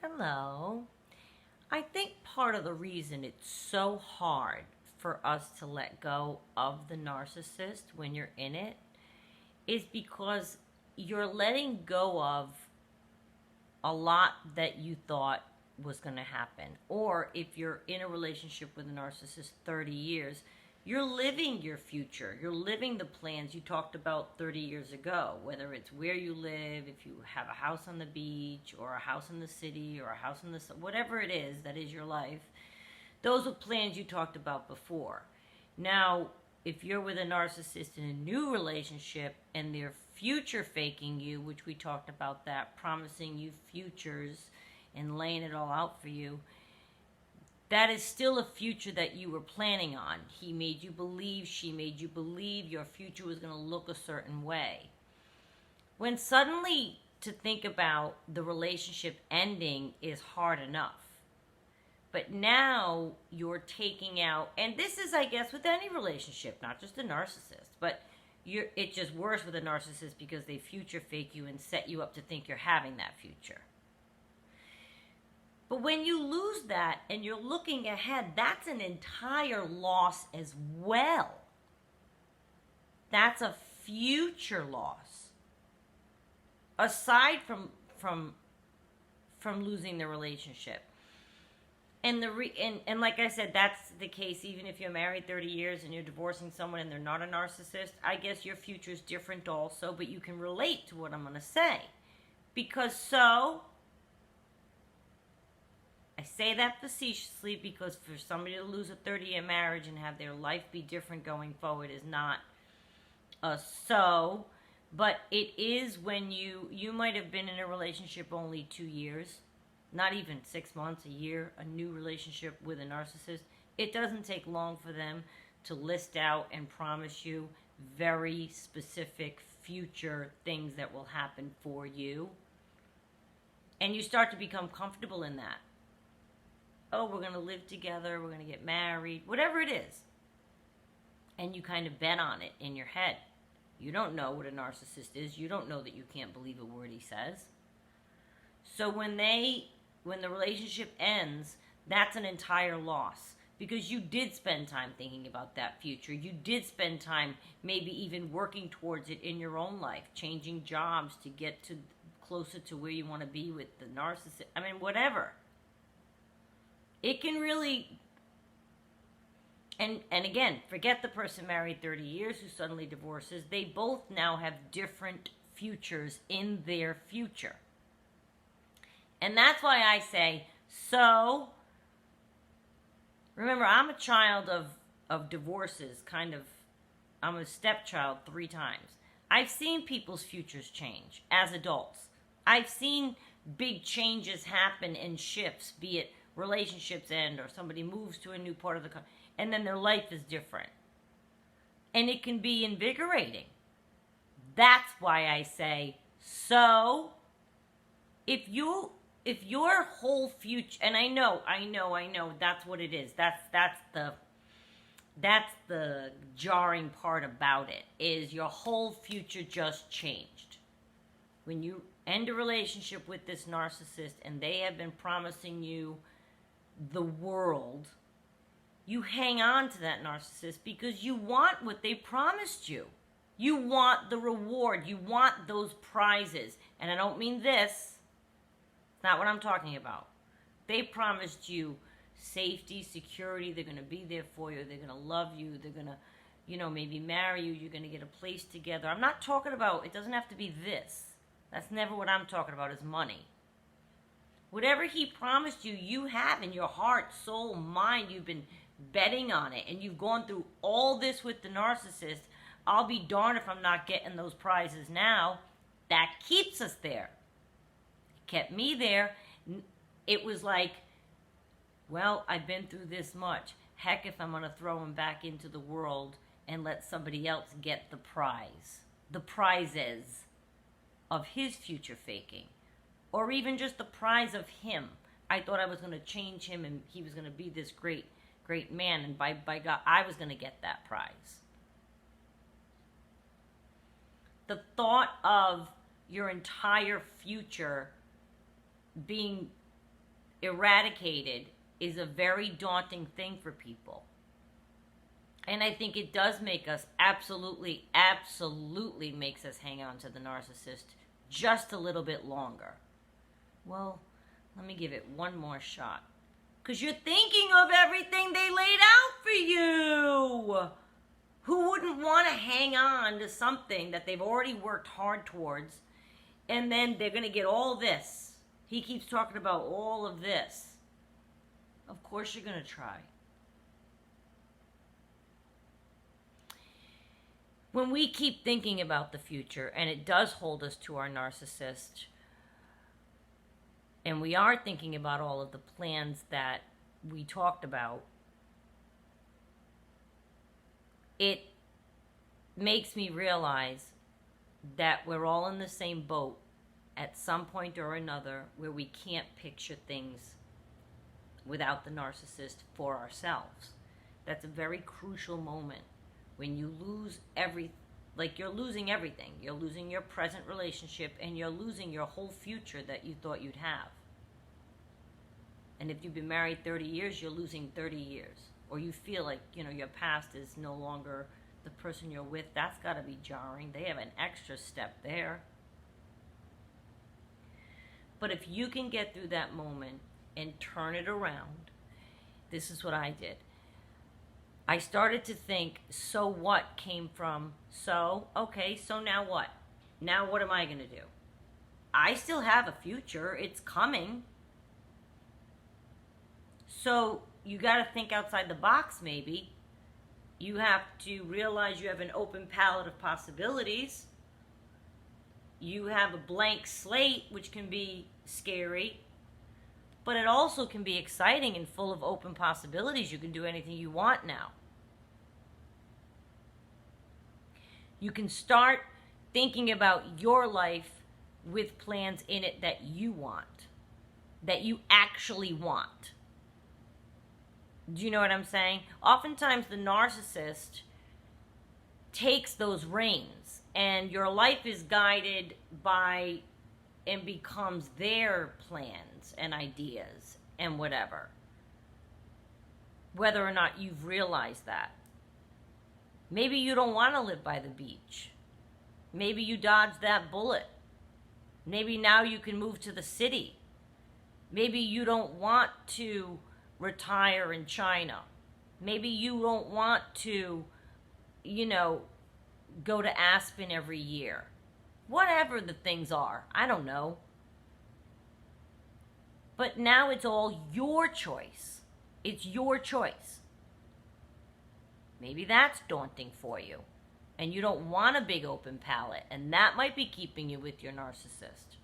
Hello. I think part of the reason it's so hard for us to let go of the narcissist when you're in it is because you're letting go of a lot that you thought was going to happen. Or if you're in a relationship with a narcissist 30 years, you're living your future. You're living the plans you talked about 30 years ago, whether it's where you live, if you have a house on the beach, or a house in the city, or a house in the whatever it is that is your life. Those are plans you talked about before. Now, if you're with a narcissist in a new relationship and they're future faking you, which we talked about that, promising you futures and laying it all out for you, that is still a future that you were planning on. He made you believe, she made you believe your future was going to look a certain way. When suddenly to think about the relationship ending is hard enough. But now you're taking out, and this is, I guess, with any relationship, not just a narcissist, but it's just worse with a narcissist because they future fake you and set you up to think you're having that future. But when you lose that and you're looking ahead, that's an entire loss as well. That's a future loss. Aside from losing the relationship. And and like I said, that's the case even if you're married 30 years and you're divorcing someone and they're not a narcissist. I guess your future is different also, but you can relate to what I'm going to say. Because I say that facetiously because for somebody to lose a 30-year marriage and have their life be different going forward is not but it is when you might have been in a relationship only 2 years, not even 6 months, a year, a new relationship with a narcissist. It doesn't take long for them to list out and promise you very specific future things that will happen for you. And you start to become comfortable in that. Oh, we're going to live together, we're going to get married, whatever it is. And you kind of bet on it in your head. You don't know what a narcissist is. You don't know that you can't believe a word he says. So when the relationship ends, that's an entire loss. Because you did spend time thinking about that future. You did spend time maybe even working towards it in your own life. Changing jobs to get to closer to where you want to be with the narcissist. I mean, whatever. It can really, and again, forget the person married 30 years who suddenly divorces. They both now have different futures in their future. And that's why I say, remember, I'm a child of divorces, I'm a stepchild 3 times. I've seen people's futures change as adults. I've seen big changes happen and shifts, be it relationships end or somebody moves to a new part of the country and then their life is different. And it can be invigorating. That's why I say, if your whole future, and I know, that's what it is. That's the jarring part about it, is your whole future just changed. When you end a relationship with this narcissist and they have been promising you the world, you hang on to that narcissist because you want what they promised you. You want the reward. You want those prizes. And I don't mean this. It's not what I'm talking about. They promised you safety, security. They're going to be there for you. They're going to love you. They're going to, maybe marry you. You're going to get a place together. I'm not talking about, it doesn't have to be this. That's never what I'm talking about, is money. Whatever he promised you, you have in your heart, soul, mind. You've been betting on it. And you've gone through all this with the narcissist. I'll be darned if I'm not getting those prizes now. That keeps us there. It kept me there. It was like, well, I've been through this much. Heck, if I'm going to throw him back into the world and let somebody else get the prize. The prizes of his future faking. Or even just the prize of him. I thought I was going to change him and he was going to be this great, great man. And by God, I was going to get that prize. The thought of your entire future being eradicated is a very daunting thing for people. And I think it does make us absolutely makes us hang on to the narcissist just a little bit longer. Well, let me give it one more shot. Because you're thinking of everything they laid out for you. Who wouldn't want to hang on to something that they've already worked hard towards, and then they're going to get all this? He keeps talking about all of this. Of course you're going to try. When we keep thinking about the future, and it does hold us to our narcissist, and we are thinking about all of the plans that we talked about, it makes me realize that we're all in the same boat at some point or another where we can't picture things without the narcissist for ourselves. That's a very crucial moment when you lose you're losing everything. You're losing your present relationship, and you're losing your whole future that you thought you'd have. And if you've been married 30 years, you're losing 30 years. Or you feel like, your past is no longer the person you're with. That's got to be jarring. They have an extra step there. But if you can get through that moment and turn it around, this is what I did. I started to think, so what came from, okay, so now what? Now what am I going to do? I still have a future. It's coming. So you got to think outside the box, maybe. You have to realize you have an open palette of possibilities. You have a blank slate, which can be scary. But it also can be exciting and full of open possibilities. You can do anything you want now. You can start thinking about your life with plans in it that you want, that you actually want. Do you know what I'm saying? Oftentimes the narcissist takes those reins, and your life is guided by and becomes their plans and ideas and whatever. Whether or not you've realized that. Maybe you don't want to live by the beach. Maybe you dodged that bullet. Maybe now you can move to the city. Maybe you don't want to retire in China. Maybe you don't want to, go to Aspen every year. Whatever the things are, I don't know. But now it's all your choice. It's your choice. Maybe that's daunting for you, and you don't want a big open palette, and that might be keeping you with your narcissist.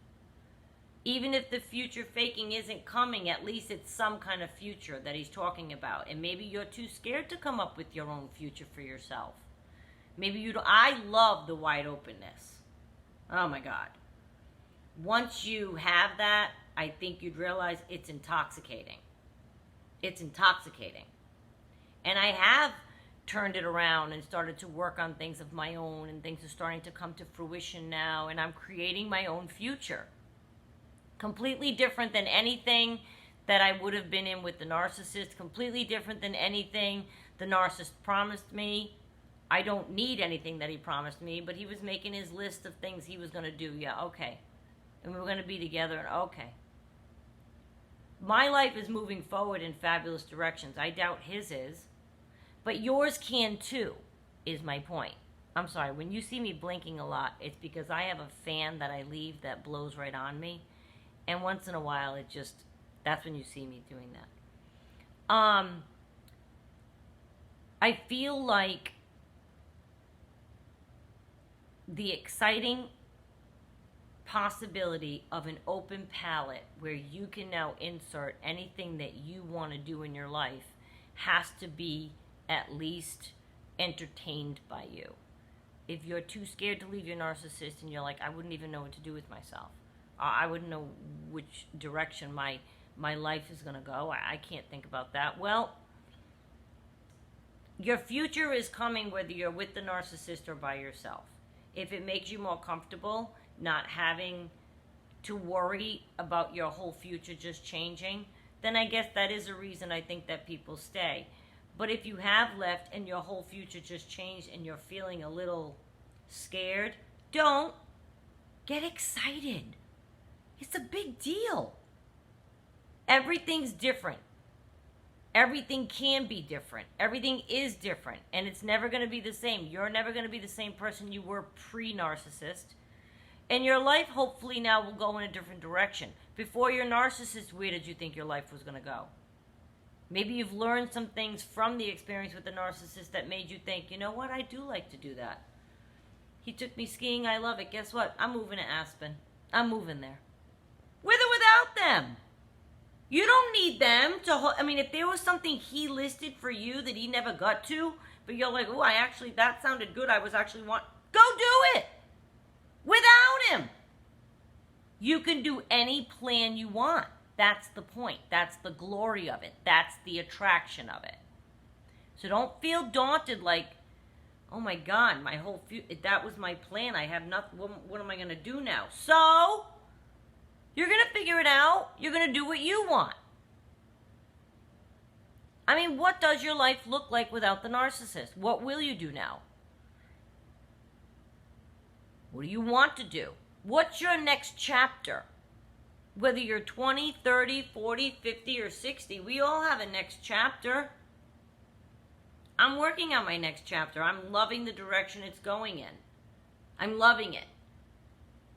Even if the future faking isn't coming, at least it's some kind of future that he's talking about, and maybe you're too scared to come up with your own future for yourself. Maybe you don't. I love the wide openness. Oh my God. Once you have that, I think you'd realize it's intoxicating. It's intoxicating. And I have turned it around and started to work on things of my own, and things are starting to come to fruition now, and I'm creating my own future. Completely different than anything that I would have been in with the narcissist, completely different than anything the narcissist promised me. I don't need anything that he promised me, but he was making his list of things he was going to do. Yeah, okay. And we were going to be together, and okay. My life is moving forward in fabulous directions. I doubt his is. But yours can too, is my point. I'm sorry, when you see me blinking a lot, it's because I have a fan that I leave that blows right on me. And once in a while, that's when you see me doing that. I feel like the exciting possibility of an open palette where you can now insert anything that you want to do in your life has to be at least entertained by you. If you're too scared to leave your narcissist and you're like, I wouldn't even know what to do with myself. I wouldn't know which direction my life is going to go. I can't think about that. Well, your future is coming whether you're with the narcissist or by yourself. If it makes you more comfortable not having to worry about your whole future just changing, then I guess that is a reason I think that people stay. But if you have left and your whole future just changed and you're feeling a little scared, don't. Get excited. It's a big deal. Everything's different. Everything can be different. Everything is different. And it's never going to be the same. You're never going to be the same person you were pre-narcissist. And your life, hopefully, now will go in a different direction. Before your narcissist, where did you think your life was going to go? Maybe you've learned some things from the experience with the narcissist that made you think, you know what, I do like to do that. He took me skiing, I love it. Guess what? I'm moving to Aspen. I'm moving there. With or without them. You don't need them to, if there was something he listed for you that he never got to, but you're like, oh, that sounded good. Go do it. Without him. You can do any plan you want. That's the point. That's the glory of it. That's the attraction of it. So don't feel daunted like, oh my God, that was my plan. I have nothing. What am I going to do now? So, you're going to figure it out. You're going to do what you want. What does your life look like without the narcissist? What will you do now? What do you want to do? What's your next chapter? Whether you're 20, 30, 40, 50, or 60, we all have a next chapter. I'm working on my next chapter. I'm loving the direction it's going in. I'm loving it.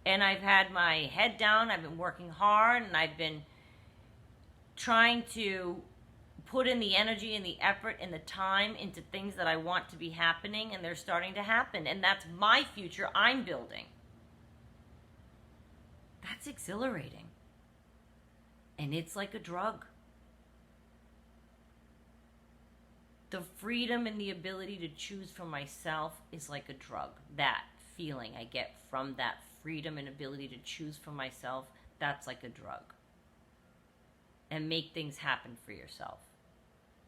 And I've had my head down. I've been working hard, and I've been trying to put in the energy and the effort and the time into things that I want to be happening, and they're starting to happen. And that's my future I'm building. That's exhilarating. And it's like a drug. The freedom and the ability to choose for myself is like a drug. That feeling I get from that freedom and ability to choose for myself, that's like a drug. And make things happen for yourself.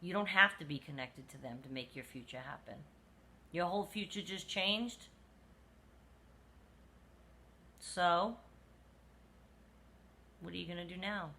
You don't have to be connected to them to make your future happen. Your whole future just changed. So, what are you going to do now?